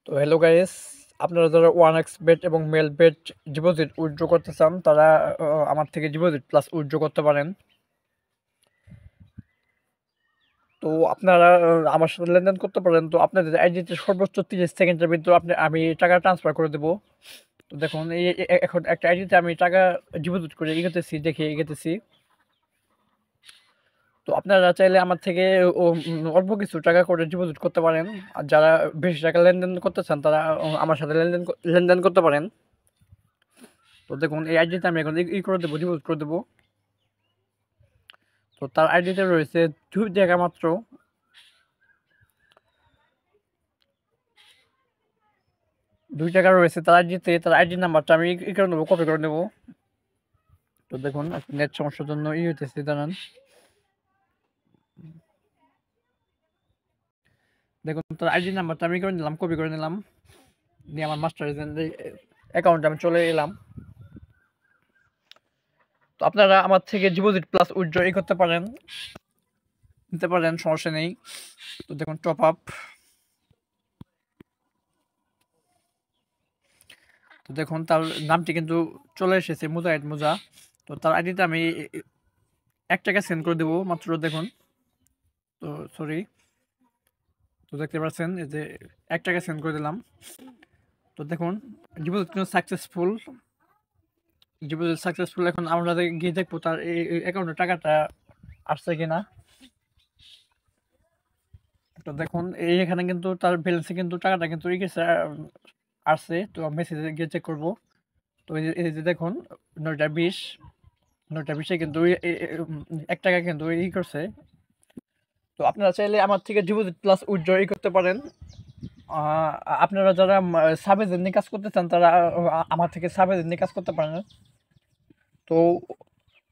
তো hello guys, আপনারা যারা ওয়ান এক্স বেট এবং মেল বেট ডিপোজিট উইথড্র করতে চান তারা আমার থেকে ডিপোজিট প্লাস উইথড্র করতে পারেন। তো আপনারা আমার সাথে লেনদেন করতে পারেন। তো আপনাদের আইডিতে সর্বোচ্চ 30 সেকেন্ডের ভিতর আমি টাকা ট্রান্সফার করে দেবো। তো দেখুন এখন একটা আইডিতে আমি টাকা ডিপোজিট করে এগোতেছি। তো আপনারা চাইলে আমার থেকে অল্প কিছু টাকা করে ডিপোজিট করতে পারেন। আর যারা বেশি টাকা লেনদেন করতে চান তারা আমার সাথে লেনদেন করতে পারেন। তো দেখুন এই আইডিতে আমি এখন করে দেবো, ডিপোজিট করে দেবো। তো তার আইডিতে রয়েছে 2 টাকা মাত্র। ৳2 রয়েছে তার আইডিতে। তার আইডি নাম্বারটা আমি করে নেবো, কপি করে নেবো। তো দেখুন নেট সমস্যার জন্য হইতেছে, দাঁড়ান। দেখুন তার আইডি নাম্বারটা আমি করে নিলাম, কপি করে নিলাম, নিয়ে আমার মাস্টার এজেন্ট অ্যাকাউন্টে আমি চলে এলাম। তো আপনারা আমার থেকে ডিপোজিট প্লাস উইথড্র করতে পারেন, নিতে পারেন, সমস্যা নেই। তো দেখুন টপ আপ। তো দেখুন তার নামটি কিন্তু চলে এসেছে, মুজাহিদ মুজা। তো তার আইডিতে আমি ৳1 সেন্ড করে দেবো মাত্র। দেখুন, তো সরি, তো দেখতে পাচ্ছেন এই যে ৳1 সেন্ড করে দিলাম। তো দেখুন ডিপোজিট কিন্তু সাকসেসফুল। এখন আমরা গিয়ে দেখবো তার অ্যাকাউন্টে টাকাটা আসছে কিনা। তো দেখুন এখানে কিন্তু তার ব্যালেন্সে কিন্তু টাকাটা কিন্তু আসছে। তো মেসেজে গিয়ে চেক করবো। তো এই যে দেখুন 9:20, 9:20 কিন্তু ৳1 কিন্তু করছে। তো আপনারা চাইলে আমার থেকে ডিপোজিট প্লাস উইথড্র করতে পারেন। আহ, আপনারা যারা সাব এজেন্ট নিয়ে কাজ করতে চান তারা আমার থেকে সাব এজেন্ট নিয়ে কাজ করতে পারেন। তো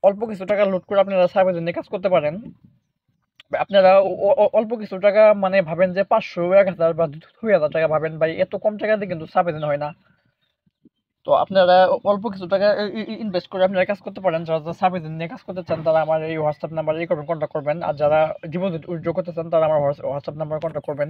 অল্প কিছু টাকা লোড করে আপনারা সাব এজেন্ট নিয়ে কাজ করতে পারেন। আপনারা অল্প কিছু টাকা মানে ভাবেন যে 500, 1000 বা 2000 টাকা ভাবেন, ভাই এত কম টাকা দিয়ে কিন্তু সাব এজেন্ট হয় না। তো আপনারা অল্প কিছু টাকা ইনভেস্ট করে আপনারা কাজ করতে পারেন। যারা সাব এজেন্ট নিয়ে কাজ করতে চান তারা আমার এই হোয়াটসঅ্যাপ নাম্বারে কন্ট্যাক্ট করবেন। আর যারা ডিপোজিট উইথড্র করতে চান তারা আমার হোয়াটসঅ্যাপ নাম্বারে কন্ট্যাক্ট করবেন।